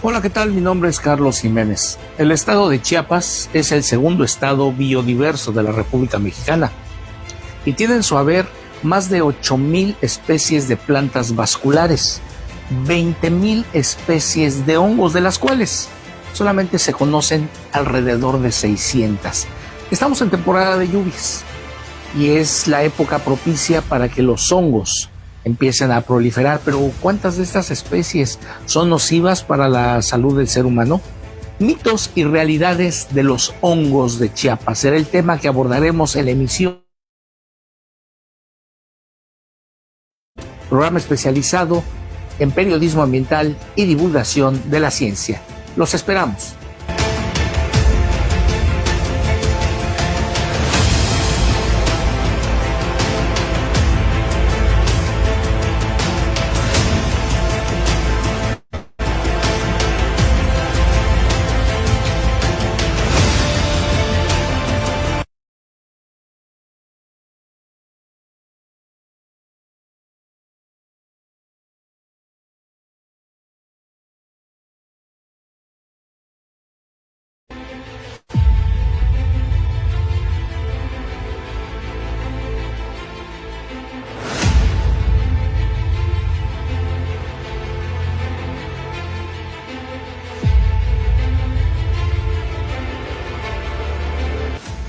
Hola, ¿qué tal? Mi nombre es Carlos Jiménez. El estado de Chiapas es el segundo estado biodiverso de la República Mexicana y tiene en su haber más de 8,000 especies de plantas vasculares, 20,000 especies de hongos, de las cuales solamente se conocen alrededor de 600. Estamos en temporada de lluvias y es la época propicia para que los hongos empiecen a proliferar, pero ¿cuántas de estas especies son nocivas para la salud del ser humano? Mitos y realidades de los hongos de Chiapas será el tema que abordaremos en la emisión. Programa especializado en periodismo ambiental y divulgación de la ciencia. Los esperamos.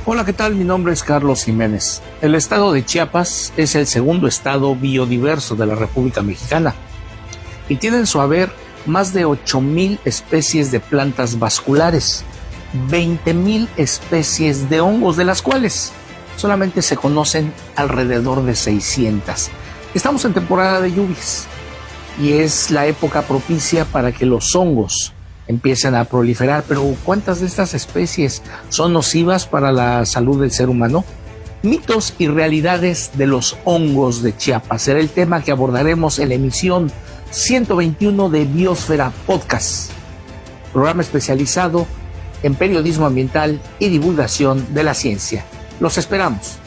Hola, ¿qué tal? Mi nombre es Carlos Jiménez. El estado de Chiapas es el segundo estado biodiverso de la República Mexicana y tiene en su haber más de 8,000 especies de plantas vasculares, 20,000 especies de hongos, de las cuales solamente se conocen alrededor de 600. Estamos en temporada de lluvias y es la época propicia para que los hongos empiezan a proliferar, pero ¿cuántas de estas especies son nocivas para la salud del ser humano? Mitos y realidades de los hongos de Chiapas será el tema que abordaremos en la emisión 121 de Biosfera Podcast, programa especializado en periodismo ambiental y divulgación de la ciencia. Los esperamos.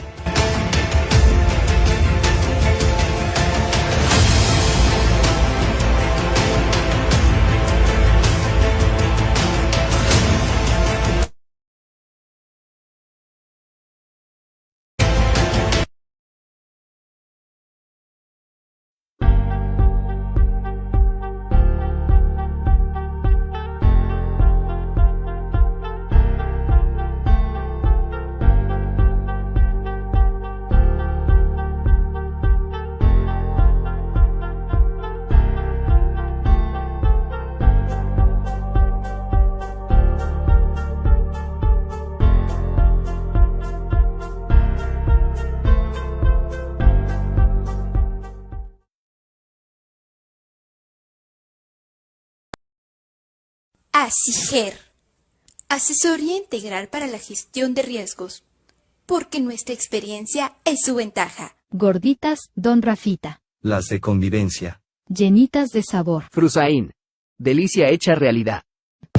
ASIGER, Asesoría Integral para la Gestión de Riesgos, porque nuestra experiencia es su ventaja. Gorditas Don Rafita. Las de convivencia. Llenitas de sabor. Frusain, delicia hecha realidad.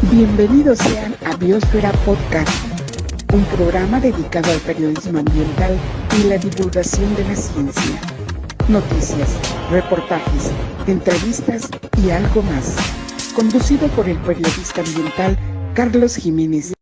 Bienvenidos sean a Biosfera Podcast, un programa dedicado al periodismo ambiental y la divulgación de la ciencia. Noticias, reportajes, entrevistas y algo más. Conducido por el periodista ambiental Carlos Jiménez.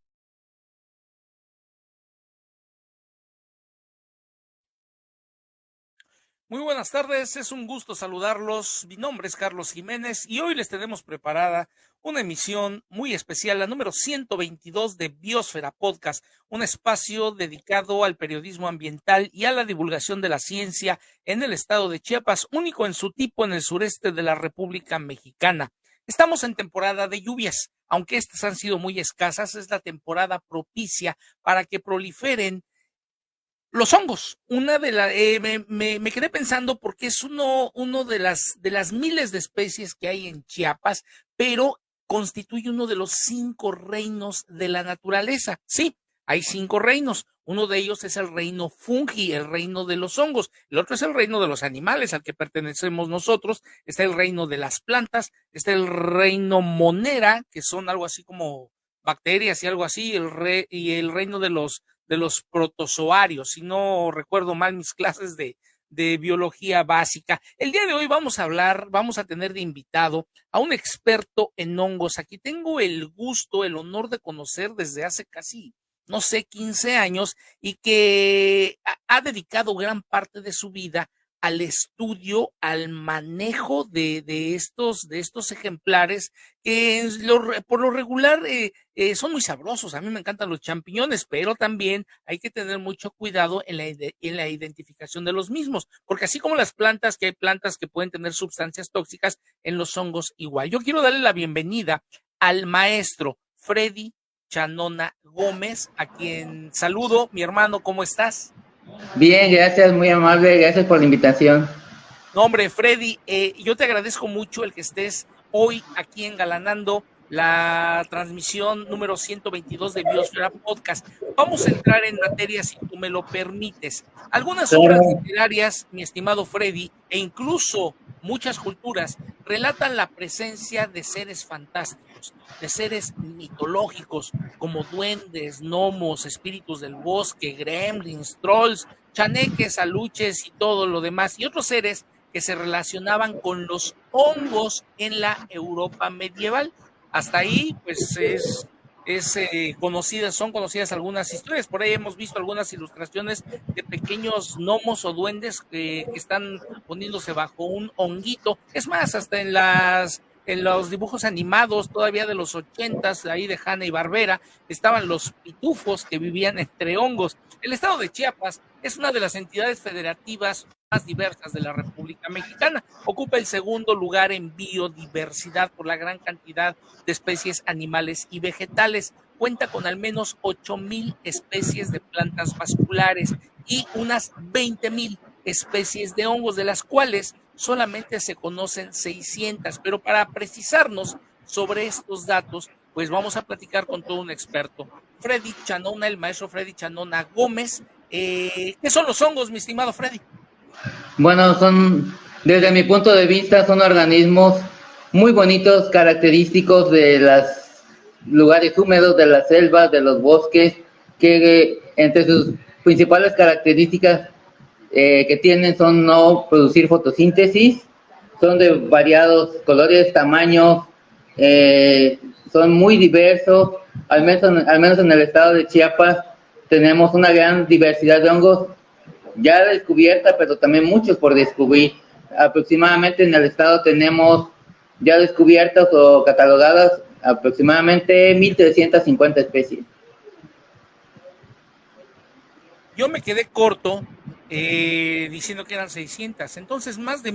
Muy buenas tardes, es un gusto saludarlos. Mi nombre es Carlos Jiménez y hoy les tenemos preparada una emisión muy especial, la número 122 de Biosfera Podcast, un espacio dedicado al periodismo ambiental y a la divulgación de la ciencia en el estado de Chiapas, único en su tipo en el sureste de la República Mexicana. Estamos en temporada de lluvias, aunque estas han sido muy escasas, es la temporada propicia para que proliferen los hongos. Me quedé pensando porque es uno de las miles de especies que hay en Chiapas, pero constituye uno de los 5 reinos de la naturaleza. Sí, hay 5 reinos. Uno de ellos es el reino fungi, el reino de los hongos. El otro es el reino de los animales al que pertenecemos nosotros. Está el reino de las plantas, está el reino monera, que son algo así como bacterias y algo así, y el reino de los protozoarios. Si no recuerdo mal mis clases de de biología básica. El día de hoy vamos a tener de invitado a un experto en hongos. Aquí tengo el gusto, el honor de conocer desde hace casi, no sé, 15 años y que ha dedicado gran parte de su vida al estudio, al manejo de estos ejemplares que por lo regular son muy sabrosos. A mí me encantan los champiñones, pero también hay que tener mucho cuidado en la identificación de los mismos, porque así como las plantas, que hay plantas que pueden tener sustancias tóxicas, en los hongos igual. Yo quiero darle la bienvenida al maestro Freddy Chanona Gómez, a quien saludo. Mi hermano, ¿cómo estás? Bien, gracias, muy amable, gracias por la invitación. No, hombre, Freddy, yo te agradezco mucho el que estés hoy aquí engalanando la transmisión número 122 de Biosfera Podcast. Vamos a entrar en materia, si tú me lo permites. Algunas obras literarias, mi estimado Freddy, e incluso muchas culturas, relatan la presencia de seres fantásticos, de seres mitológicos, como duendes, gnomos, espíritus del bosque, gremlins, trolls, chaneques, aluches y todo lo demás, y otros seres que se relacionaban con los hongos en la Europa medieval. Hasta ahí, pues son conocidas algunas historias. Por ahí hemos visto algunas ilustraciones de pequeños gnomos o duendes que están poniéndose bajo un honguito. Es más, hasta en los dibujos animados todavía de los 80s, ahí de Hanna-Barbera, estaban los pitufos que vivían entre hongos. El estado de Chiapas es una de las entidades federativas más diversas de la República Mexicana. Ocupa el segundo lugar en biodiversidad por la gran cantidad de especies animales y vegetales. Cuenta con al menos 8,000 especies de plantas vasculares y unas 20,000 especies de hongos, de las cuales solamente se conocen 600. Pero para precisarnos sobre estos datos, pues vamos a platicar con todo un experto. Freddy Chanona, el maestro Freddy Chanona Gómez. ¿Qué son los hongos, mi estimado Freddy? Bueno, desde mi punto de vista, son organismos muy bonitos, característicos de los lugares húmedos, de las selvas, de los bosques, que entre sus principales características que tienen son no producir fotosíntesis, son de variados colores, tamaños, son muy diversos. Al menos en el estado de Chiapas tenemos una gran diversidad de hongos ya descubierta, pero también muchos por descubrir. Aproximadamente en el estado tenemos ya descubiertas o catalogadas aproximadamente 1,350 especies. Yo me quedé corto diciendo que eran 600, entonces más de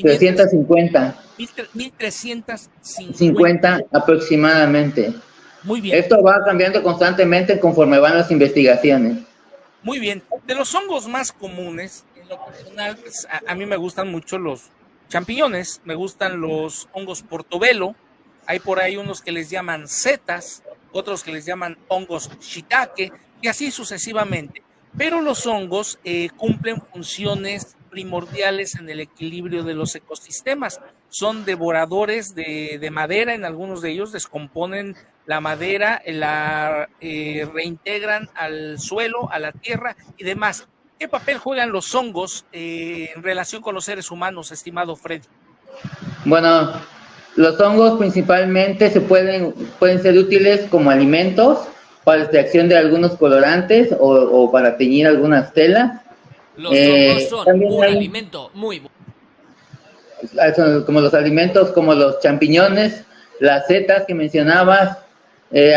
350. 1,350 aproximadamente. Muy bien. Esto va cambiando constantemente conforme van las investigaciones. Muy bien. De los hongos más comunes, en lo personal, pues, a mí me gustan mucho los champiñones, me gustan los hongos portobelo, hay por ahí unos que les llaman setas, otros que les llaman hongos shiitake, y así sucesivamente. Pero los hongos cumplen funciones primordiales en el equilibrio de los ecosistemas. Son devoradores de madera, en algunos de ellos descomponen la madera, la reintegran al suelo, a la tierra y demás. ¿Qué papel juegan los hongos en relación con los seres humanos, estimado Freddy? Bueno, los hongos principalmente pueden ser útiles como alimentos para la extracción de algunos colorantes o para teñir algunas telas. Los hongos son un alimento muy bueno. Como los alimentos, como los champiñones, las setas que mencionabas,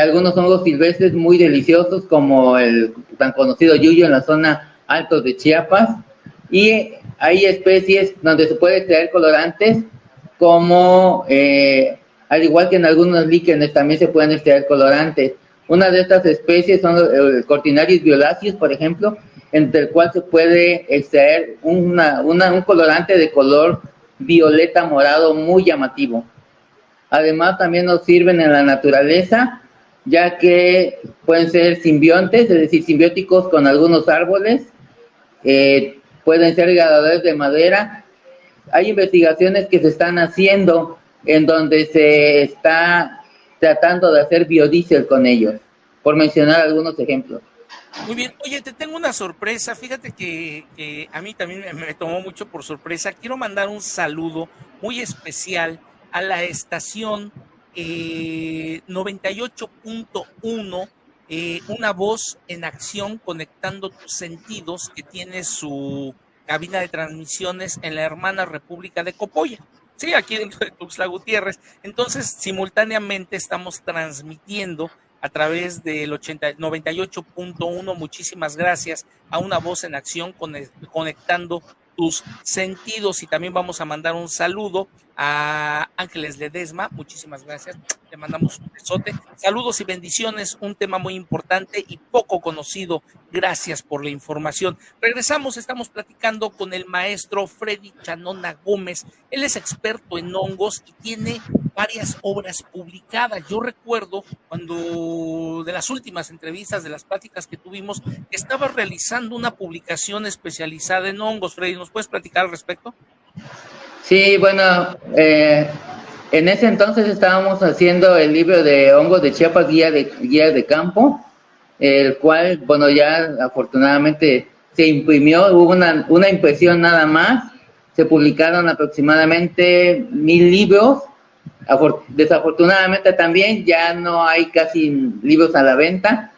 algunos hongos silvestres muy deliciosos como el tan conocido yuyo en la zona altos de Chiapas, y hay especies donde se puede extraer colorantes como al igual que en algunos líquenes también se pueden extraer colorantes. Una de estas especies son los Cortinarius violáceos, por ejemplo, entre el cual se puede extraer un colorante de color violeta morado muy llamativo. Además, también nos sirven en la naturaleza, ya que pueden ser simbiontes, es decir, simbióticos con algunos árboles, pueden ser degradadores de madera. Hay investigaciones que se están haciendo en donde se está tratando de hacer biodiesel con ellos, por mencionar algunos ejemplos. Muy bien, oye, te tengo una sorpresa, fíjate que a mí también me tomó mucho por sorpresa. Quiero mandar un saludo muy especial a la estación 98.1, una voz en acción conectando tus sentidos, que tiene su cabina de transmisiones en la hermana República de Copolla. Sí, aquí dentro de Tuxtla Gutiérrez. Entonces, simultáneamente estamos transmitiendo a través del 98.1. Muchísimas gracias a una voz en acción conectando tus sentidos. Y también vamos a mandar un saludo a Ángeles Ledesma. Muchísimas gracias. Te mandamos un besote. Saludos y bendiciones. Un tema muy importante y poco conocido. Gracias por la información. Regresamos. Estamos platicando con el maestro Freddy Chanona Gómez. Él es experto en hongos y tiene varias obras publicadas. Yo recuerdo cuando de las últimas entrevistas, de las pláticas que tuvimos, estaba realizando una publicación especializada en hongos. Freddy, ¿nos puedes platicar al respecto? Sí, bueno, en ese entonces estábamos haciendo el libro de hongos de Chiapas, guía de campo, el cual, bueno, ya afortunadamente se imprimió, hubo una impresión nada más, se publicaron aproximadamente 1000 libros. Desafortunadamente también ya no hay casi libros a la venta.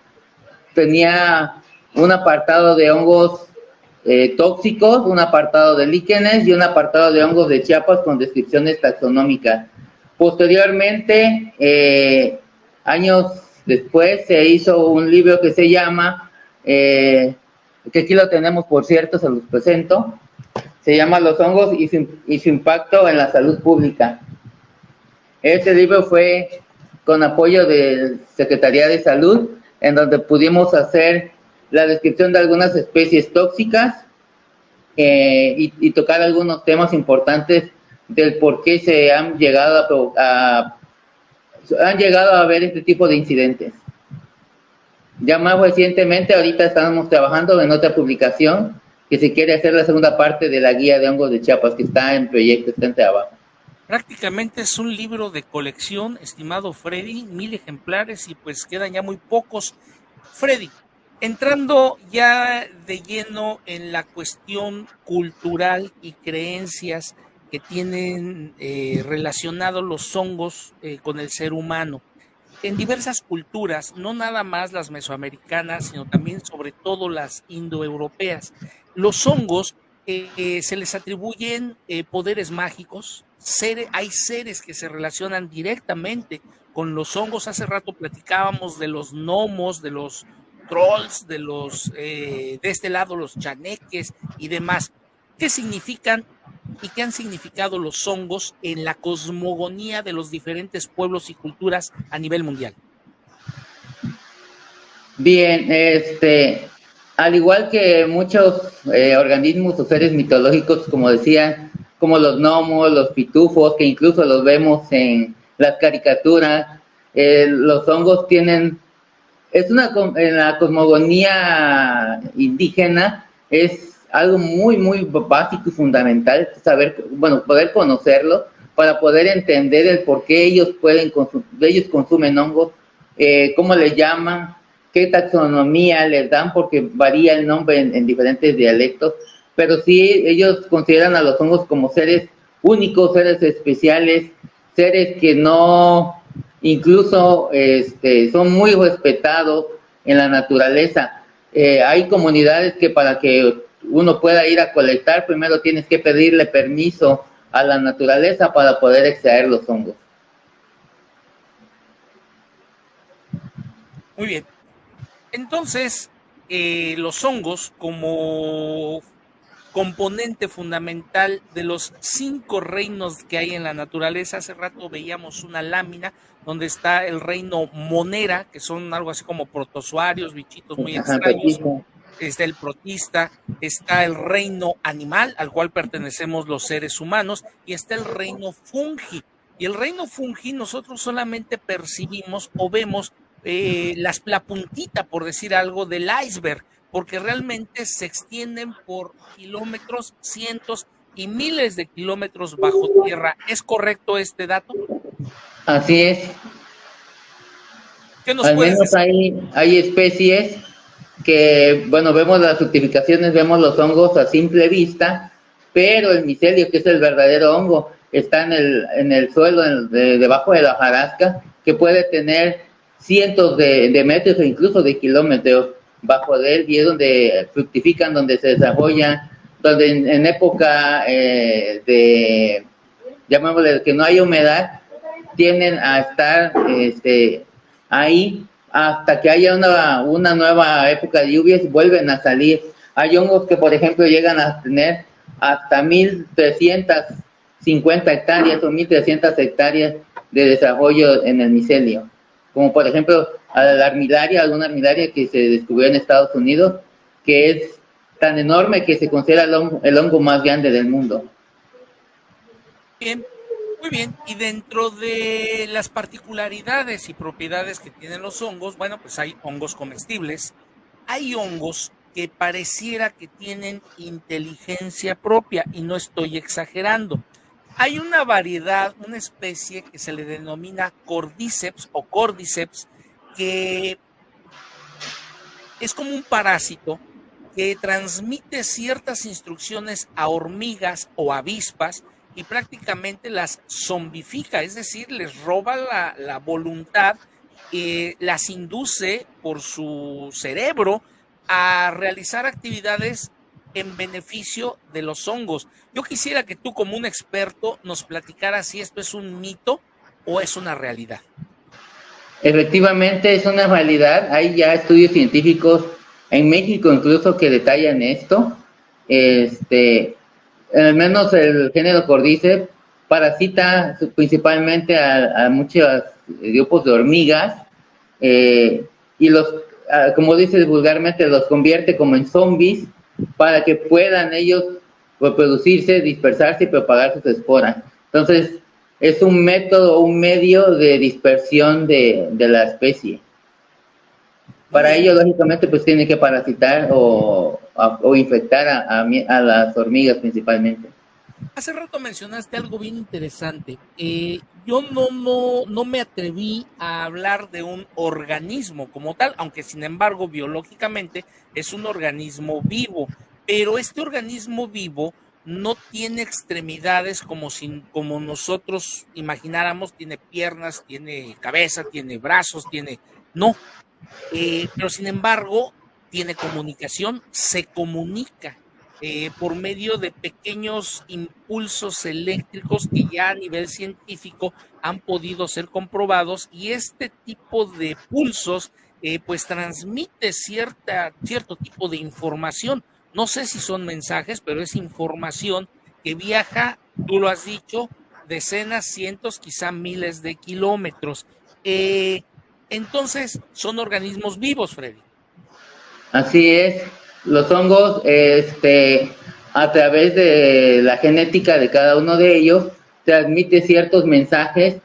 Tenía un apartado de hongos tóxicos, un apartado de líquenes y un apartado de hongos de Chiapas con descripciones taxonómicas. Posteriormente, años después, se hizo un libro que se llama, que aquí lo tenemos, por cierto, se los presento, se llama Los hongos y su impacto en la salud pública. Este libro fue con apoyo de Secretaría de Salud, en donde pudimos hacer la descripción de algunas especies tóxicas y tocar algunos temas importantes del por qué se han llegado a ver este tipo de incidentes. Ya más recientemente, ahorita estamos trabajando en otra publicación que se quiere hacer la segunda parte de la guía de hongos de Chiapas, que está en proyecto, está en trabajo. Prácticamente es un libro de colección, estimado Freddy, 1000 ejemplares y pues quedan ya muy pocos. Freddy, entrando ya de lleno en la cuestión cultural y creencias que tienen relacionados los hongos con el ser humano. En diversas culturas, no nada más las mesoamericanas, sino también sobre todo las indoeuropeas, los hongos se les atribuyen poderes mágicos. Hay seres que se relacionan directamente con los hongos. Hace rato platicábamos de los gnomos, de los trolls, de este lado los chaneques y demás. ¿Qué significan y qué han significado los hongos en la cosmogonía de los diferentes pueblos y culturas a nivel mundial? Bien, al igual que muchos organismos o seres mitológicos, como decía, como los gnomos, los pitufos, que incluso los vemos en las caricaturas, los hongos tienen, en la cosmogonía indígena, es algo muy, muy básico y fundamental poder conocerlo para poder entender el por qué ellos consumen hongos, cómo les llaman, qué taxonomía les dan, porque varía el nombre en diferentes dialectos, pero sí ellos consideran a los hongos como seres únicos, seres especiales, seres que no, incluso son muy respetados en la naturaleza. Hay comunidades que para que uno pueda ir a colectar, primero tienes que pedirle permiso a la naturaleza para poder extraer los hongos. Muy bien. Entonces, los hongos como componente fundamental de los 5 reinos que hay en la naturaleza. Hace rato veíamos una lámina donde está el reino monera, que son algo así como protozoarios, bichitos muy extraños. Está el protista, está el reino animal, al cual pertenecemos los seres humanos, y está el reino fungi. Y el reino fungi nosotros solamente percibimos o vemos la puntita, por decir algo, del iceberg, porque realmente se extienden por kilómetros, cientos y miles de kilómetros bajo tierra. ¿Es correcto este dato? Así es. ¿Qué nos Al puedes menos decir? hay especies que, bueno, vemos las fructificaciones, vemos los hongos a simple vista, pero el micelio, que es el verdadero hongo, está en el suelo, debajo de la hojarasca, que puede tener cientos de metros o incluso de kilómetros bajo de él, y es donde fructifican, donde se desarrollan, donde en época llamémosle que no hay humedad, tienden a estar ahí hasta que haya una nueva época de lluvias, vuelven a salir. Hay hongos que, por ejemplo, llegan a tener hasta 1.350 hectáreas o 1.300 hectáreas de desarrollo en el micelio, como por ejemplo alguna armillaria que se descubrió en Estados Unidos, que es tan enorme que se considera el hongo más grande del mundo. Bien, muy bien. Y dentro de las particularidades y propiedades que tienen los hongos, bueno, pues hay hongos comestibles, hay hongos que pareciera que tienen inteligencia propia, y no estoy exagerando. Hay una variedad, una especie que se le denomina Cordyceps o Cordyceps, que es como un parásito que transmite ciertas instrucciones a hormigas o avispas y prácticamente las zombifica, es decir, les roba la voluntad, las induce por su cerebro a realizar actividades en beneficio de los hongos. Yo quisiera que tú, como un experto, nos platicaras si esto es un mito o es una realidad. Efectivamente es una realidad. Hay ya estudios científicos en México incluso que detallan esto. Al menos el género Cordyceps parasita principalmente a muchos grupos de hormigas, y como dices vulgarmente, los convierte como en zombies para que puedan ellos reproducirse, dispersarse y propagar sus esporas. Entonces, es un método, un medio de dispersión de la especie. Para ello, lógicamente, pues tiene que parasitar o infectar a las hormigas principalmente. Hace rato mencionaste algo bien interesante. Yo no me atreví a hablar de un organismo como tal, aunque sin embargo biológicamente es un organismo vivo, pero este organismo vivo no tiene extremidades como nosotros imagináramos, tiene piernas, tiene cabeza, tiene brazos, no, pero sin embargo tiene comunicación, se comunica por medio de pequeños impulsos eléctricos que ya a nivel científico han podido ser comprobados, y este tipo de pulsos pues transmite cierto tipo de información. No sé si son mensajes, pero es información que viaja, tú lo has dicho, decenas, cientos, quizá miles de kilómetros. Entonces, son organismos vivos, Freddy. Así es. Los hongos, a través de la genética de cada uno de ellos, transmite ciertos mensajes,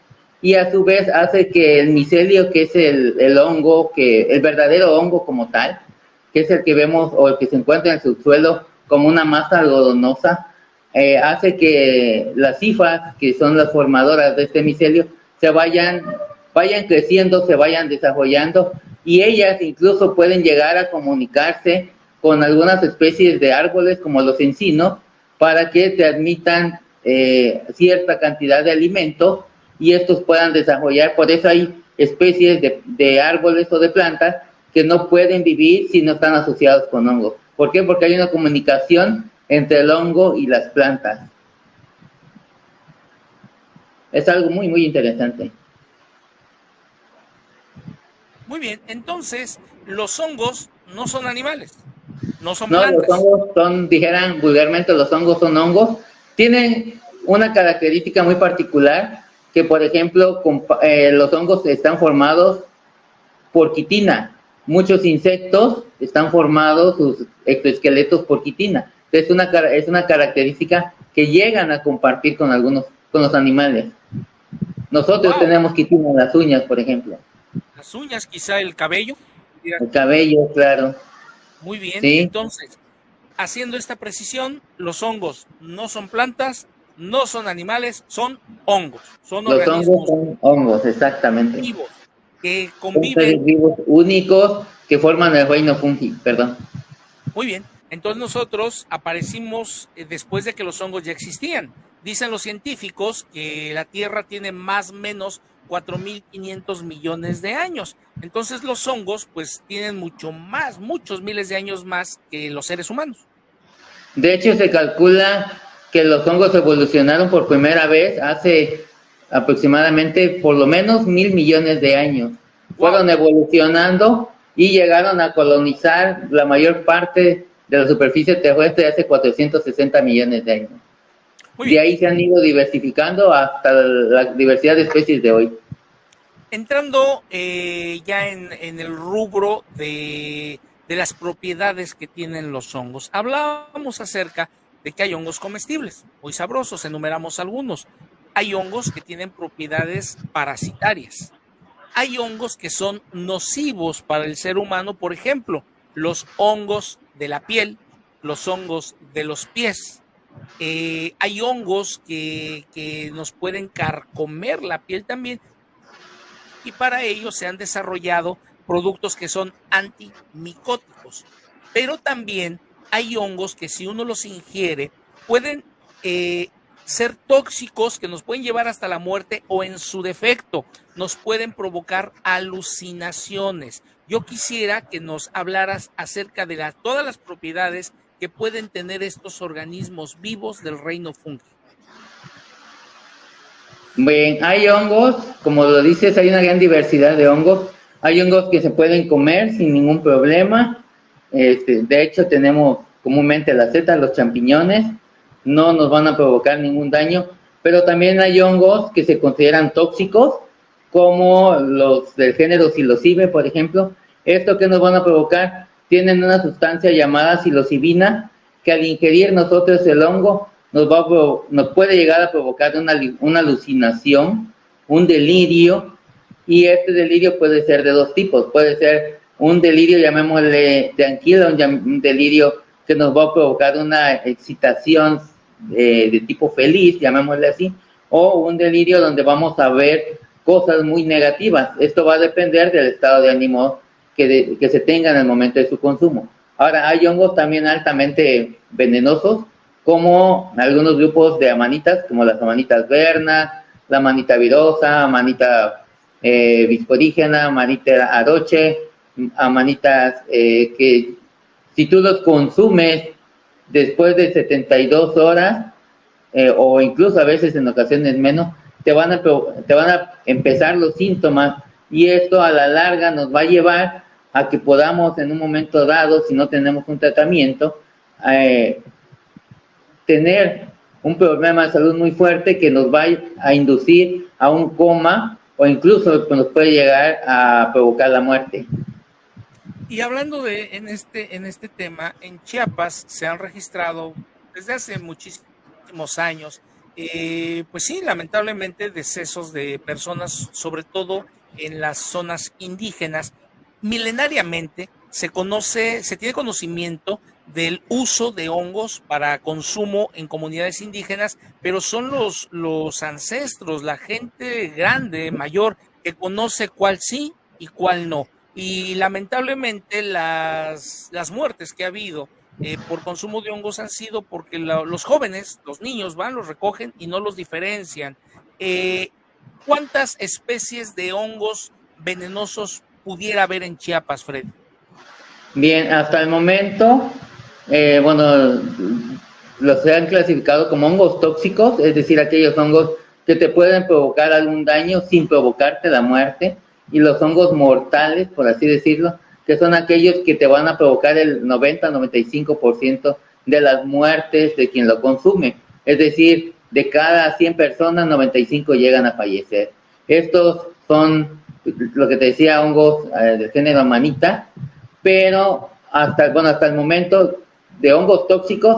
y a su vez hace que el micelio, que es el hongo, el verdadero hongo como tal, que es el que vemos o el que se encuentra en el subsuelo como una masa algodonosa, hace que las hifas, que son las formadoras de este micelio, se vayan creciendo, se vayan desarrollando, y ellas incluso pueden llegar a comunicarse con algunas especies de árboles como los encinos para que transmitan cierta cantidad de alimento y estos puedan desarrollar. Por eso hay especies de árboles o de plantas que no pueden vivir si no están asociados con hongos. ¿Por qué? Porque hay una comunicación entre el hongo y las plantas. Es algo muy, muy interesante. Muy bien, entonces, los hongos no son animales, no son plantas. No, los hongos dijeran vulgarmente, los hongos son hongos. Tienen una característica muy particular, que por ejemplo, los hongos están formados por quitina. Muchos insectos están formados, sus exoesqueletos, por quitina. Entonces, es una característica que llegan a compartir con los animales. Nosotros tenemos quitina en las uñas, por ejemplo. Las uñas, quizá el cabello. El cabello, claro. Muy bien, ¿Sí? Entonces, haciendo esta precisión, los hongos no son plantas, no son animales, son hongos. Son los hongos son hongos, exactamente. Vivos, que conviven. Son vivos únicos, que forman el reino fungi, perdón. Muy bien, entonces nosotros aparecimos después de que los hongos ya existían. Dicen los científicos que la Tierra tiene más o menos 4.500 millones de años. Entonces los hongos pues tienen mucho más, muchos miles de años más que los seres humanos. De hecho, se calcula que los hongos evolucionaron por primera vez hace aproximadamente por lo menos 1.000 millones de años. Wow. Fueron evolucionando y llegaron a colonizar la mayor parte de la superficie terrestre hace 460 millones de años. De ahí se han ido diversificando hasta la diversidad de especies de hoy. Entrando ya en el rubro de las propiedades que tienen los hongos, hablábamos acerca de que hay hongos comestibles, muy sabrosos, enumeramos algunos. Hay hongos que tienen propiedades parasitarias. Hay hongos que son nocivos para el ser humano, por ejemplo, los hongos de la piel, los hongos de los pies. Hay hongos que nos pueden carcomer la piel también, y para ello se han desarrollado productos que son antimicóticos. Pero también hay hongos que si uno los ingiere pueden ser tóxicos, que nos pueden llevar hasta la muerte, o en su defecto nos pueden provocar alucinaciones. Yo quisiera que nos hablaras acerca de todas las propiedades que pueden tener estos organismos vivos del reino fungi. Bien, hay hongos, como lo dices, hay una gran diversidad de hongos. Hay hongos que se pueden comer sin ningún problema. De hecho, tenemos comúnmente las setas, los champiñones, no nos van a provocar ningún daño, pero también hay hongos que se consideran tóxicos, como los del género psilocibe, por ejemplo. ¿Esto qué nos van a provocar? Tienen una sustancia llamada psilocibina, que al ingerir nosotros el hongo nos puede llegar a provocar una alucinación, un delirio, y este delirio puede ser de dos tipos. Puede ser un delirio, llamémosle de anquila, un delirio que nos va a provocar una excitación de tipo feliz, llamémosle así, o un delirio donde vamos a ver cosas muy negativas. Esto va a depender del estado de ánimo que se tenga en el momento de su consumo. Ahora, hay hongos también altamente venenosos, como algunos grupos de amanitas, como las amanitas verna, la amanita virosa, amanita visporígena, amanita aroche, amanitas que si tú los consumes después de 72 horas, o incluso a veces en ocasiones menos, te van a empezar los síntomas, y esto a la larga nos va a llevar a que podamos en un momento dado, si no tenemos un tratamiento, tener un problema de salud muy fuerte que nos va a inducir a un coma, o incluso nos puede llegar a provocar la muerte. Y hablando en este tema, en Chiapas se han registrado desde hace muchísimos años, pues sí, lamentablemente decesos de personas, sobre todo en las zonas indígenas. Milenariamente se tiene conocimiento del uso de hongos para consumo en comunidades indígenas, pero son los ancestros, la gente grande, mayor, que conoce cuál sí y cuál no. Y lamentablemente las muertes que ha habido por consumo de hongos han sido porque los jóvenes, los niños van, los recogen y no los diferencian. ¿Cuántas especies de hongos venenosos pudiera haber en Chiapas, Freddy? Bien, hasta el momento, los se han clasificado como hongos tóxicos, es decir, aquellos hongos que te pueden provocar algún daño sin provocarte la muerte, y los hongos mortales, por así decirlo, que son aquellos que te van a provocar el 90-95% de las muertes de quien lo consume. Es decir, de cada 100 personas, 95 llegan a fallecer. Estos son, lo que te decía, hongos del género amanita, pero hasta el momento de hongos tóxicos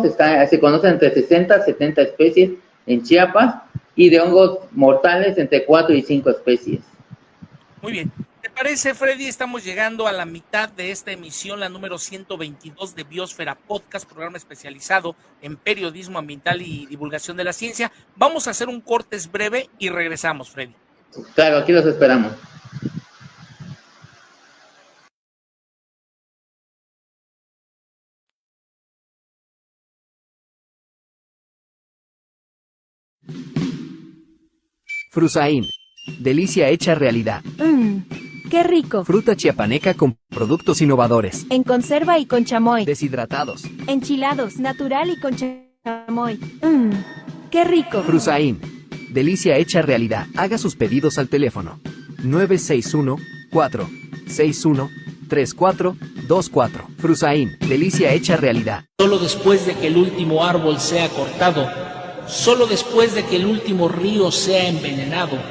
se conocen entre 60 a 70 especies en Chiapas, y de hongos mortales entre 4 y 5 especies. Muy bien. ¿Te parece, Freddy? Estamos llegando a la mitad de esta emisión, la número 122 de Biosfera Podcast, programa especializado en periodismo ambiental y divulgación de la ciencia. Vamos a hacer un cortes breve y regresamos, Freddy. Claro, aquí los esperamos. Frusaín. Delicia hecha realidad. ¡Qué rico! Fruta chiapaneca con productos innovadores. En conserva y con chamoy. Deshidratados. Enchilados, natural y con chamoy. ¡Qué rico! Frusaín. Delicia hecha realidad. Haga sus pedidos al teléfono 961-461-3424. Frusaín. Delicia hecha realidad. Solo después de que el último árbol sea cortado, solo después de que el último río sea envenenado,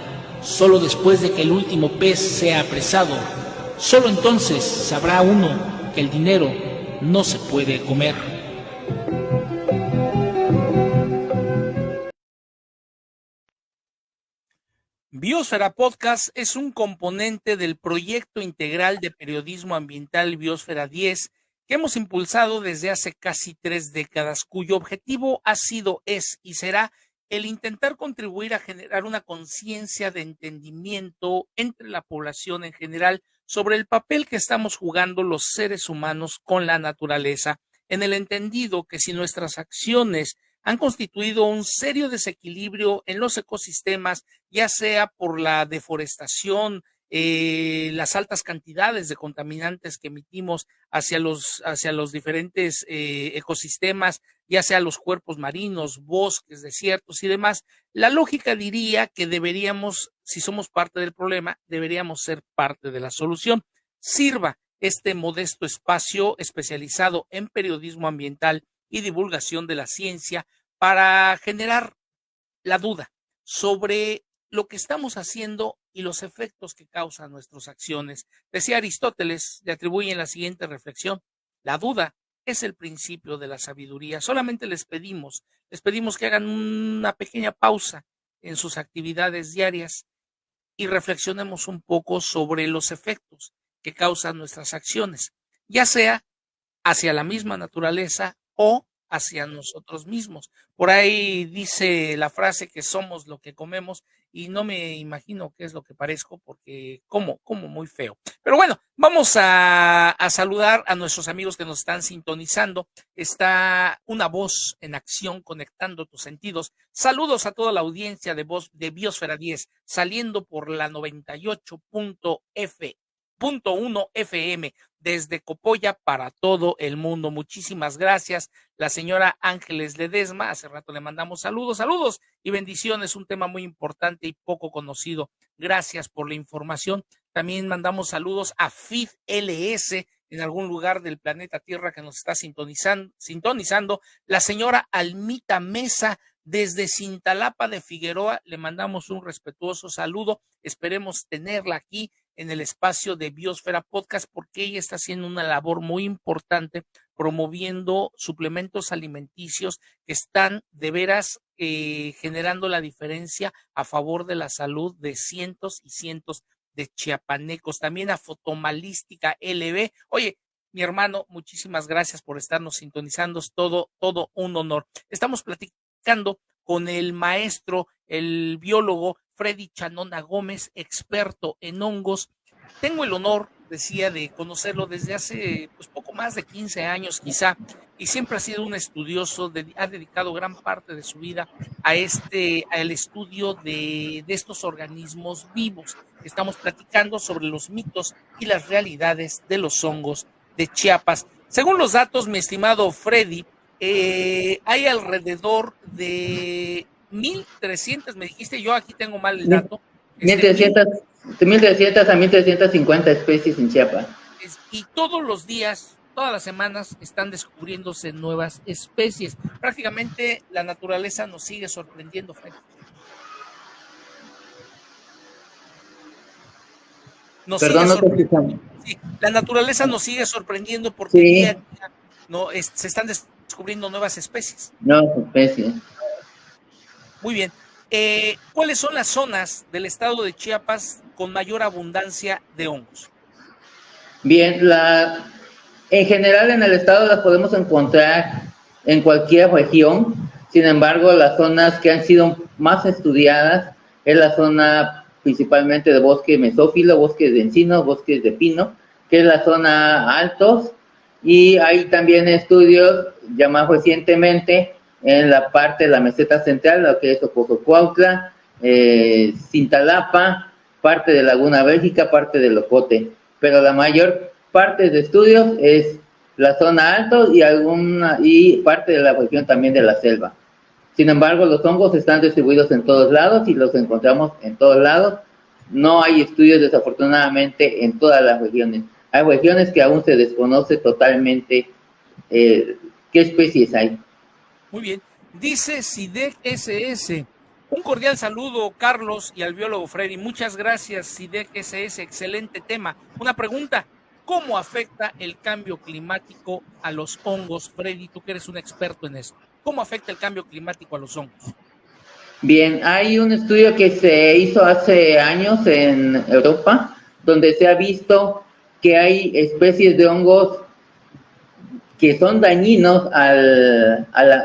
solo después de que el último pez sea apresado, solo entonces sabrá uno que el dinero no se puede comer. Biosfera Podcast es un componente del proyecto integral de periodismo ambiental Biosfera 10 que hemos impulsado desde hace casi 3 décadas, cuyo objetivo ha sido, es y será el intentar contribuir a generar una conciencia de entendimiento entre la población en general sobre el papel que estamos jugando los seres humanos con la naturaleza, en el entendido que si nuestras acciones han constituido un serio desequilibrio en los ecosistemas, ya sea por la deforestación, las altas cantidades de contaminantes que emitimos hacia los diferentes ecosistemas, ya sea los cuerpos marinos, bosques, desiertos y demás, la lógica diría que deberíamos, si somos parte del problema, deberíamos ser parte de la solución. Sirva este modesto espacio especializado en periodismo ambiental y divulgación de la ciencia para generar la duda sobre lo que estamos haciendo y los efectos que causan nuestras acciones. Decía Aristóteles, le atribuyen la siguiente reflexión: la duda es el principio de la sabiduría. Solamente les pedimos que hagan una pequeña pausa en sus actividades diarias y reflexionemos un poco sobre los efectos que causan nuestras acciones, ya sea hacia la misma naturaleza o hacia nosotros mismos. Por ahí dice la frase que somos lo que comemos y no me imagino qué es lo que parezco porque como muy feo. Pero bueno, vamos a saludar a nuestros amigos que nos están sintonizando. Está una voz en acción conectando tus sentidos. Saludos a toda la audiencia de Biosfera 10, saliendo por la 98.1 FM desde Copolla para todo el mundo. Muchísimas gracias. La señora Ángeles Ledesma, hace rato le mandamos saludos y bendiciones, un tema muy importante y poco conocido. Gracias por la información. También mandamos saludos a FID LS en algún lugar del planeta Tierra que nos está sintonizando. La señora Almita Mesa desde Cintalapa de Figueroa, le mandamos un respetuoso saludo. Esperemos tenerla aquí en el espacio de Biosfera Podcast porque ella está haciendo una labor muy importante promoviendo suplementos alimenticios que están de veras generando la diferencia a favor de la salud de cientos y cientos de chiapanecos. También a Fotomalística LB. Oye, mi hermano, muchísimas gracias por estarnos sintonizando. Es todo un honor. Estamos platicando con el maestro, el biólogo Freddy Chanona Gómez, experto en hongos. Tengo el honor, decía, de conocerlo desde hace poco más de 15 años quizá, y siempre ha sido un estudioso, ha dedicado gran parte de su vida al estudio de estos organismos vivos. Estamos platicando sobre los mitos y las realidades de los hongos de Chiapas. Según los datos, mi estimado Freddy, hay alrededor de 1,300, me dijiste, yo aquí tengo mal el dato. 1,300 a 1,350 especies en Chiapas. Y todos los días, todas las semanas, están descubriéndose nuevas especies. Prácticamente la naturaleza nos sigue sorprendiendo, Fred. Sí, la naturaleza nos sigue sorprendiendo porque día a día se están descubriendo nuevas especies. Nuevas especies. Muy bien. ¿Cuáles son las zonas del estado de Chiapas con mayor abundancia de hongos? Bien, en general en el estado las podemos encontrar en cualquier región. Sin embargo, las zonas que han sido más estudiadas es la zona principalmente de bosque mesófilo, bosques de encino, bosques de pino, que es la zona altos, y hay también estudios ya más recientemente en la parte de la meseta central, lo que es Ocosocuautla, Cintalapa, parte de Laguna Bélgica, parte de Locote, pero la mayor parte de estudios es la zona alto y parte de la región también de la selva. Sin embargo, los hongos están distribuidos en todos lados y los encontramos en todos lados. No hay estudios, desafortunadamente, en todas las regiones. Hay regiones que aún se desconoce totalmente qué especies hay. Muy bien. Dice SIDEC SS. Un cordial saludo, Carlos, y al biólogo Freddy. Muchas gracias, SIDEC SS. Excelente tema. Una pregunta. ¿Cómo afecta el cambio climático a los hongos? Freddy, tú que eres un experto en esto. ¿Cómo afecta el cambio climático a los hongos? Bien, hay un estudio que se hizo hace años en Europa, donde se ha visto que hay especies de hongos que son dañinos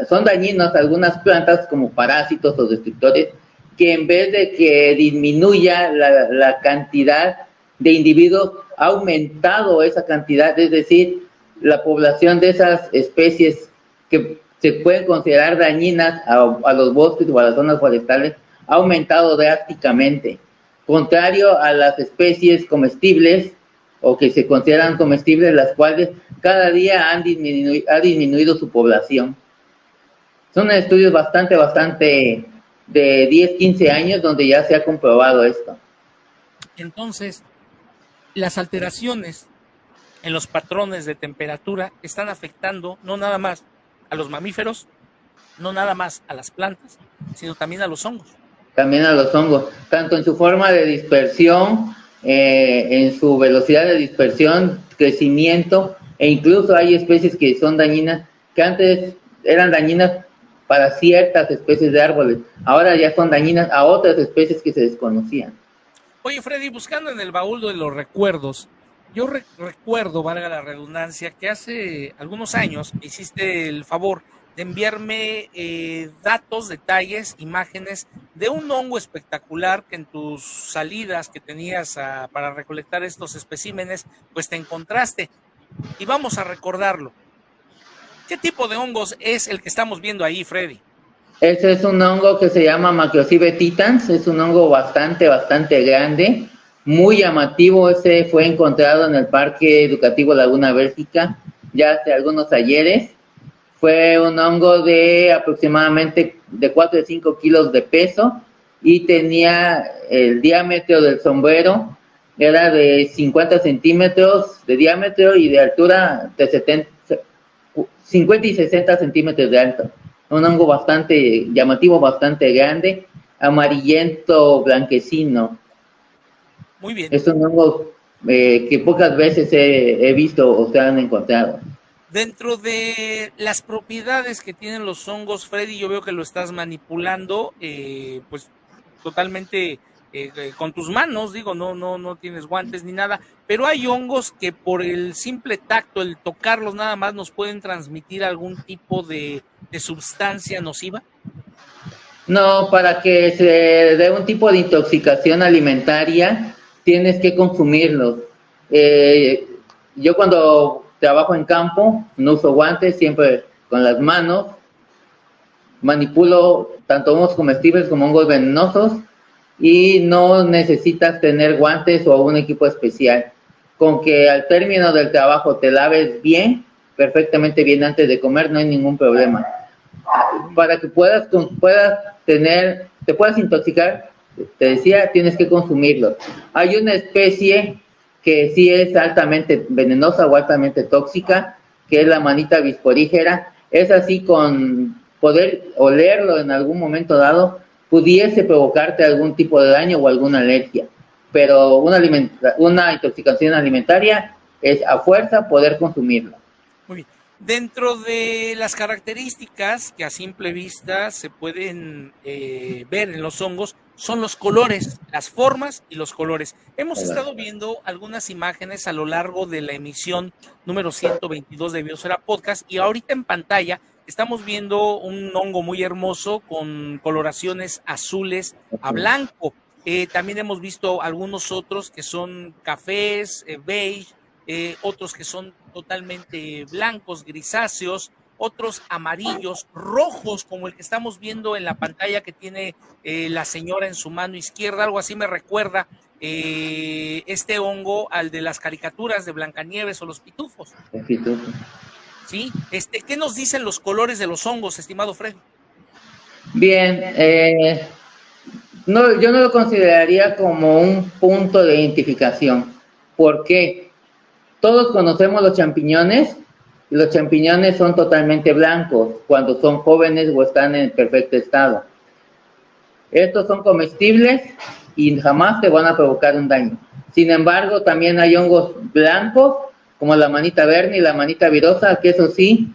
son dañinos a algunas plantas como parásitos o destructores, que en vez de que disminuya la cantidad de individuos, ha aumentado esa cantidad, es decir, la población de esas especies que se pueden considerar dañinas a los bosques o a las zonas forestales, ha aumentado drásticamente, contrario a las especies comestibles o que se consideran comestibles, las cuales cada día ha disminuido su población. Son estudios bastante de 10, 15 años donde ya se ha comprobado esto. Entonces, las alteraciones en los patrones de temperatura están afectando no nada más a los mamíferos, no nada más a las plantas, sino también a los hongos. También a los hongos, tanto en su forma de dispersión, en su velocidad de dispersión, crecimiento, e incluso hay especies que son dañinas, que antes eran dañinas para ciertas especies de árboles, ahora ya son dañinas a otras especies que se desconocían. Oye, Freddy, buscando en el baúl de los recuerdos, yo recuerdo, valga la redundancia, que hace algunos años me hiciste el favor de enviarme datos, detalles, imágenes de un hongo espectacular que en tus salidas que tenías para recolectar estos especímenes, pues te encontraste. Y vamos a recordarlo. ¿Qué tipo de hongos es el que estamos viendo ahí, Freddy? Ese es un hongo que se llama Macrocibe titans, es un hongo bastante grande, muy llamativo. Ese fue encontrado en el Parque Educativo Laguna Bélgica ya hace algunos ayeres. Fue un hongo de aproximadamente de 4 a 5 kilos de peso y tenía el diámetro del sombrero, era de 50 centímetros de diámetro y de altura de 50 y 60 centímetros de alto. Un hongo bastante llamativo, bastante grande, amarillento, blanquecino. Muy bien. Es un hongo que pocas veces he visto o se han encontrado. Dentro de las propiedades que tienen los hongos, Freddy, yo veo que lo estás manipulando, pues totalmente con tus manos, digo, no tienes guantes ni nada, pero hay hongos que por el simple tacto, el tocarlos nada más, nos pueden transmitir algún tipo de sustancia nociva. No, para que se dé un tipo de intoxicación alimentaria, tienes que consumirlos. Yo cuando trabajo en campo, no uso guantes, siempre con las manos, manipulo tanto hongos comestibles como hongos venenosos y no necesitas tener guantes o un equipo especial. Con que al término del trabajo te laves bien, perfectamente bien antes de comer, no hay ningún problema. Para que te puedas intoxicar, te decía, tienes que consumirlos. Hay una especie que sí es altamente venenosa o altamente tóxica, que es la manita bisporígera. Es así, con poder olerlo en algún momento dado, pudiese provocarte algún tipo de daño o alguna alergia. Pero una intoxicación alimentaria es a fuerza poder consumirlo. Muy bien. Dentro de las características que a simple vista se pueden ver en los hongos, son los colores, las formas y los colores. Hemos estado viendo algunas imágenes a lo largo de la emisión número 122 de Biosfera Podcast y ahorita en pantalla estamos viendo un hongo muy hermoso con coloraciones azules a blanco. También hemos visto algunos otros que son cafés, beige, otros que son totalmente blancos, grisáceos, otros amarillos, rojos, como el que estamos viendo en la pantalla que tiene la señora en su mano izquierda. Algo así me recuerda este hongo al de las caricaturas de Blancanieves o los pitufos. El pitufo. ¿Sí? ¿Qué nos dicen los colores de los hongos, estimado Freddy? Bien, no, yo no lo consideraría como un punto de identificación. ¿Por qué? Todos conocemos los champiñones, y los champiñones son totalmente blancos cuando son jóvenes o están en perfecto estado. Estos son comestibles y jamás te van a provocar un daño. Sin embargo, también hay hongos blancos, como la manita verde y la manita virosa, que eso sí,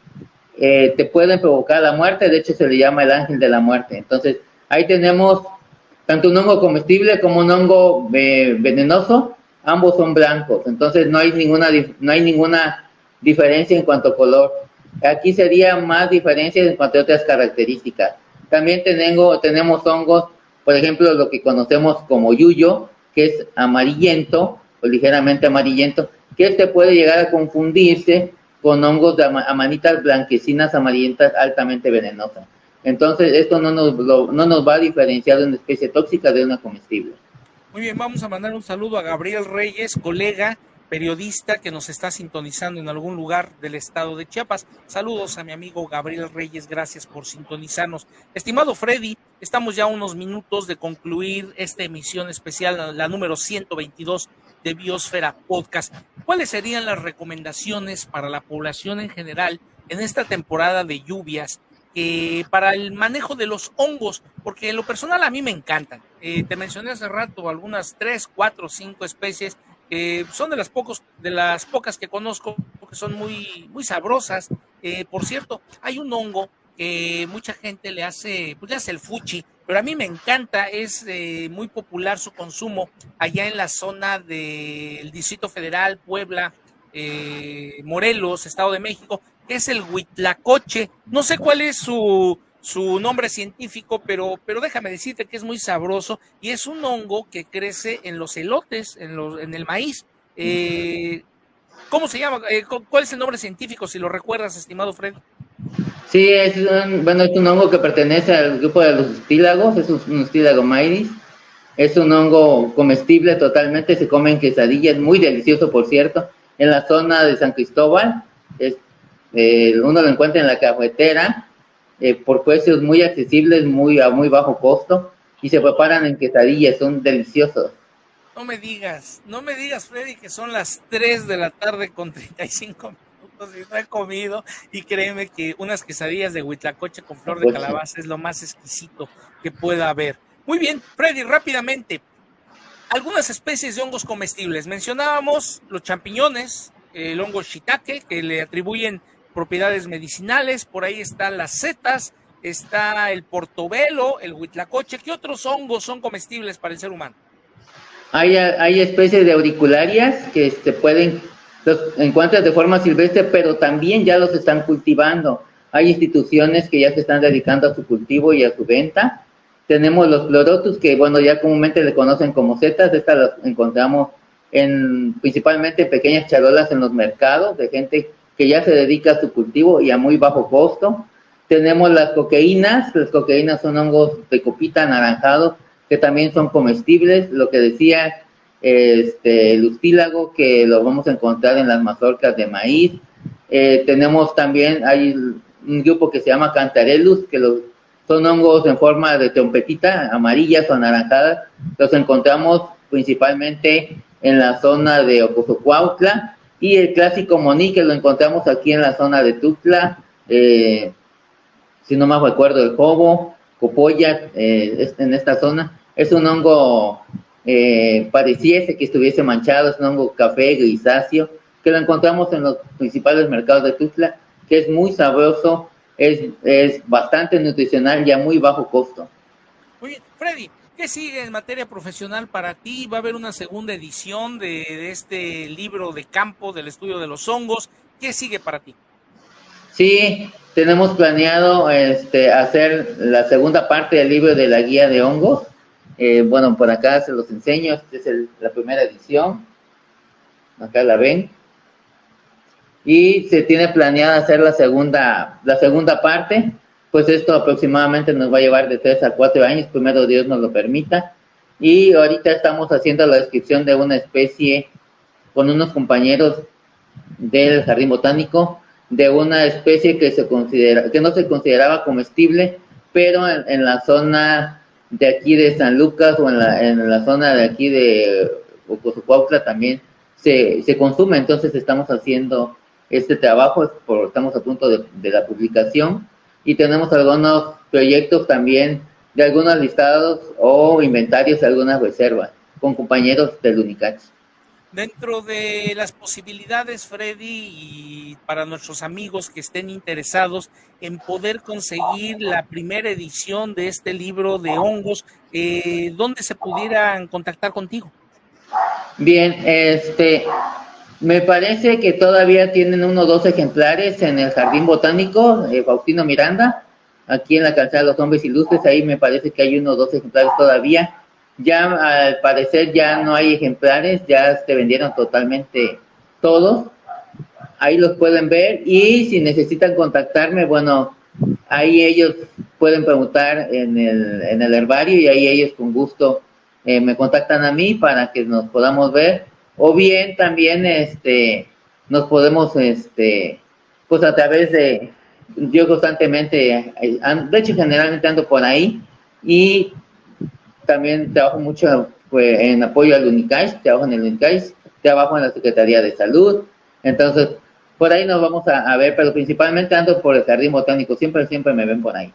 te pueden provocar la muerte. De hecho, se le llama el ángel de la muerte. Entonces, ahí tenemos tanto un hongo comestible como un hongo venenoso. Ambos son blancos. Entonces, no hay ninguna diferencia en cuanto a color. Aquí sería más diferencia en cuanto a otras características. También tenemos hongos, por ejemplo, lo que conocemos como yuyo, que es amarillento, o ligeramente amarillento, que puede llegar a confundirse con hongos de amanitas blanquecinas amarillentas altamente venenosas. Entonces, esto no nos va a diferenciar de una especie tóxica de una comestible. Muy bien, vamos a mandar un saludo a Gabriel Reyes, colega, periodista que nos está sintonizando en algún lugar del estado de Chiapas. Saludos a mi amigo Gabriel Reyes, gracias por sintonizarnos. Estimado Freddy, estamos ya a unos minutos de concluir esta emisión especial, la número 122 de Biosfera Podcast. ¿Cuáles serían las recomendaciones para la población en general en esta temporada de lluvias para el manejo de los hongos? Porque en lo personal a mí me encantan. Te mencioné hace rato algunas 3, 4, 5 especies. Son de las pocas que conozco que son muy, muy sabrosas. Por cierto, hay un hongo que mucha gente le hace el fuchi, pero a mí me encanta, es muy popular su consumo allá en la zona del Distrito Federal, Puebla, Morelos, Estado de México, que es el huitlacoche. No sé cuál es su nombre científico, pero déjame decirte que es muy sabroso y es un hongo que crece en los elotes, en el maíz. ¿Cómo se llama? ¿Cuál es el nombre científico, si lo recuerdas, estimado Fred? Sí, es un hongo que pertenece al grupo de los estílagos, es un estílago maíz. Es un hongo comestible totalmente, se come en quesadillas, muy delicioso, por cierto. En la zona de San Cristóbal, uno lo encuentra en la carretera, por precios muy accesibles, a muy bajo costo, y se preparan en quesadillas, son deliciosos. No me digas, Freddy, que son las 3 de la tarde con 35 minutos y no he comido, y créeme que unas quesadillas de huitlacoche con flor de calabaza es lo más exquisito que pueda haber. Muy bien, Freddy, rápidamente, algunas especies de hongos comestibles. Mencionábamos los champiñones, el hongo shiitake, que le atribuyen propiedades medicinales. Por ahí están las setas, está el portobelo, el huitlacoche. ¿Qué otros hongos son comestibles para el ser humano? Hay especies de auricularias que los encuentras de forma silvestre, pero también ya los están cultivando. Hay instituciones que ya se están dedicando a su cultivo y a su venta. Tenemos los chlorotus, que ya comúnmente le conocen como setas. Estas las encontramos principalmente en pequeñas charolas en los mercados, de gente que ya se dedica a su cultivo y a muy bajo costo. Tenemos las coqueínas son hongos de copita anaranjados, que también son comestibles. Lo que decía el ustílago, que lo vamos a encontrar en las mazorcas de maíz. Tenemos también, hay un grupo que se llama Cantarellus, que son hongos en forma de trompetita, amarillas o anaranjadas. Los encontramos principalmente en la zona de Ocosocuautla, y el clásico moní, que lo encontramos aquí en la zona de Tuxtla, si no me recuerdo, el jobo, copolla, en esta zona. Es un hongo, pareciese que estuviese manchado, es un hongo café grisáceo, que lo encontramos en los principales mercados de Tuxtla, que es muy sabroso, es bastante nutricional y a muy bajo costo. Muy bien, Freddy, ¿qué sigue en materia profesional para ti? ¿Va a haber una segunda edición de este libro de campo del estudio de los hongos? ¿Qué sigue para ti? Sí, tenemos planeado hacer la segunda parte del libro de la guía de hongos. Por acá se los enseño. Esta es la primera edición. Acá la ven. y se tiene planeada hacer la segunda parte. Pues esto aproximadamente nos va a llevar de 3 a 4 años, primero Dios nos lo permita. Y ahorita estamos haciendo la descripción de una especie con unos compañeros del Jardín Botánico, de una especie que no se consideraba comestible, pero en la zona de aquí de San Lucas o en la zona de aquí de Ocosocuautla también se consume. Entonces estamos haciendo este trabajo, estamos a punto de la publicación, y tenemos algunos proyectos también de algunos listados o inventarios de algunas reservas con compañeros del UNICACH. Dentro de las posibilidades, Freddy, y para nuestros amigos que estén interesados en poder conseguir la primera edición de este libro de hongos, ¿dónde se pudieran contactar contigo? Bien, me parece que todavía tienen 1 o 2 ejemplares en el Jardín Botánico, Faustino Miranda, aquí en la Calzada de los Hombres Ilustres. Ahí me parece que hay 1 o 2 ejemplares todavía. Ya al parecer ya no hay ejemplares, ya se vendieron totalmente todos. Ahí los pueden ver, y si necesitan contactarme, bueno, ahí ellos pueden preguntar en el herbario, y ahí ellos con gusto me contactan a mí para que nos podamos ver. O bien también nos podemos, pues a través de, yo constantemente, de hecho generalmente ando por ahí, y también trabajo mucho pues, en apoyo al UNICACH, trabajo en el UNICACH, trabajo en la Secretaría de Salud. Entonces, por ahí nos vamos a ver, pero principalmente ando por el Jardín Botánico, siempre me ven por ahí.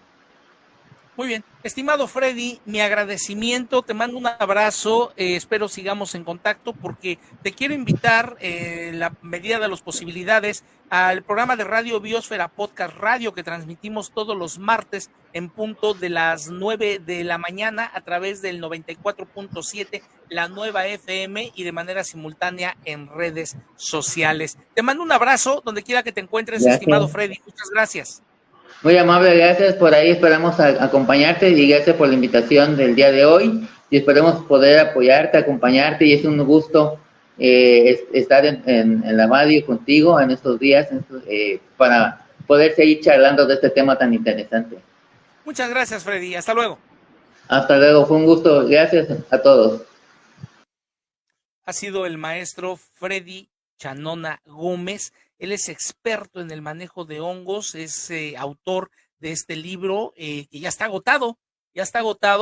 Muy bien. Estimado Freddy, mi agradecimiento, te mando un abrazo, espero sigamos en contacto, porque te quiero invitar, en la medida de las posibilidades, al programa de Radio Biosfera Podcast Radio, que transmitimos todos los martes en punto de las 9 de la mañana a través del 94.7, la nueva FM, y de manera simultánea en redes sociales. Te mando un abrazo donde quiera que te encuentres, gracias. Estimado Freddy, muchas gracias. Muy amable, gracias. Por ahí esperamos acompañarte, y gracias por la invitación del día de hoy, y esperemos poder apoyarte, acompañarte, y es un gusto estar en la radio contigo en estos días para poder seguir charlando de este tema tan interesante. Muchas gracias, Freddy. Hasta luego. Hasta luego, fue un gusto. Gracias a todos. Ha sido el maestro Freddy Chanona Gómez. Él es experto en el manejo de hongos, es autor de este libro que ya está agotado,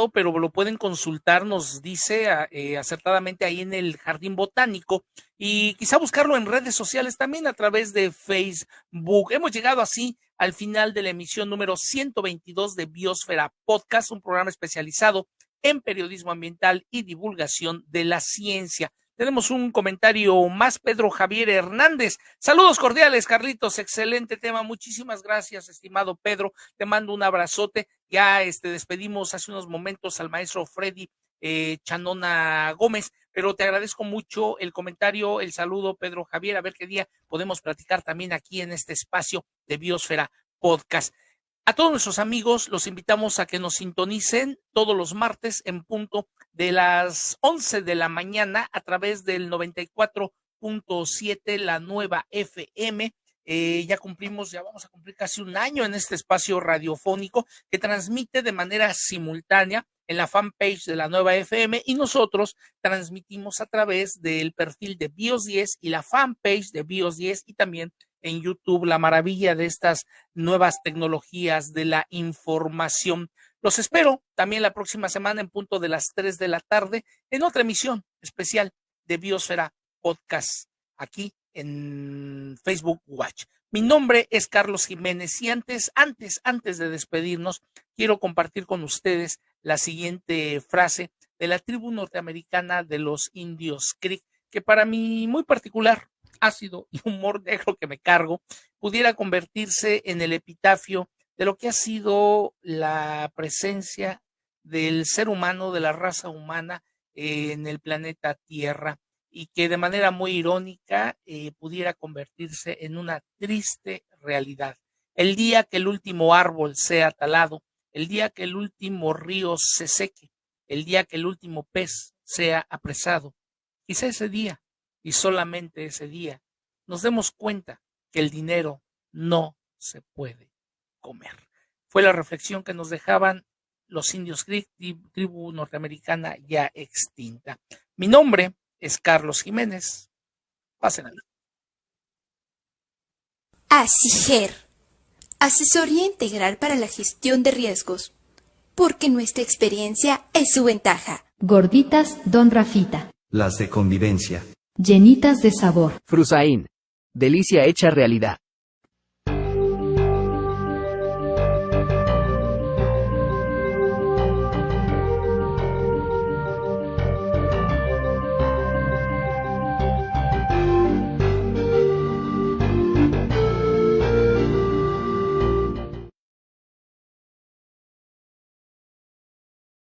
pero lo pueden consultar, nos dice acertadamente, ahí en el Jardín Botánico, y quizá buscarlo en redes sociales también a través de Facebook. Hemos llegado así al final de la emisión número 122 de Biosfera Podcast, un programa especializado en periodismo ambiental y divulgación de la ciencia. Tenemos un comentario más, Pedro Javier Hernández. Saludos cordiales, Carlitos, excelente tema. Muchísimas gracias, estimado Pedro. Te mando un abrazote. Ya despedimos hace unos momentos al maestro Freddy Chanona Gómez, pero te agradezco mucho el comentario, el saludo, Pedro Javier. A ver qué día podemos platicar también aquí en este espacio de Biosfera Podcast. A todos nuestros amigos los invitamos a que nos sintonicen todos los martes en punto de las 11 de la mañana a través del 94.7, la nueva FM. Ya vamos a cumplir casi un año en este espacio radiofónico que transmite de manera simultánea en la fanpage de la nueva FM, y nosotros transmitimos a través del perfil de Bios 10 y la fanpage de Bios 10, y también en YouTube, la maravilla de estas nuevas tecnologías de la información. Los espero también la próxima semana en punto de las 3 de la tarde en otra emisión especial de Biosfera Podcast, aquí en Facebook Watch. Mi nombre es Carlos Jiménez, y antes de despedirnos, quiero compartir con ustedes la siguiente frase de la tribu norteamericana de los indios Creek, que para mí muy particular, ácido y humor negro que me cargo, pudiera convertirse en el epitafio de lo que ha sido la presencia del ser humano, de la raza humana en el planeta Tierra, y que de manera muy irónica pudiera convertirse en una triste realidad. El día que el último árbol sea talado, el día que el último río se seque, el día que el último pez sea apresado, quizá ese día, y solamente ese día, nos demos cuenta que el dinero no se puede comer. Fue la reflexión que nos dejaban los indios Creek, tribu norteamericana ya extinta. Mi nombre es Carlos Jiménez. Pásenla. ASIGER, Asesoría Integral para la Gestión de Riesgos, porque nuestra experiencia es su ventaja. Gorditas Don Rafita. Las de convivencia. Llenitas de sabor. Frusain. Delicia hecha realidad.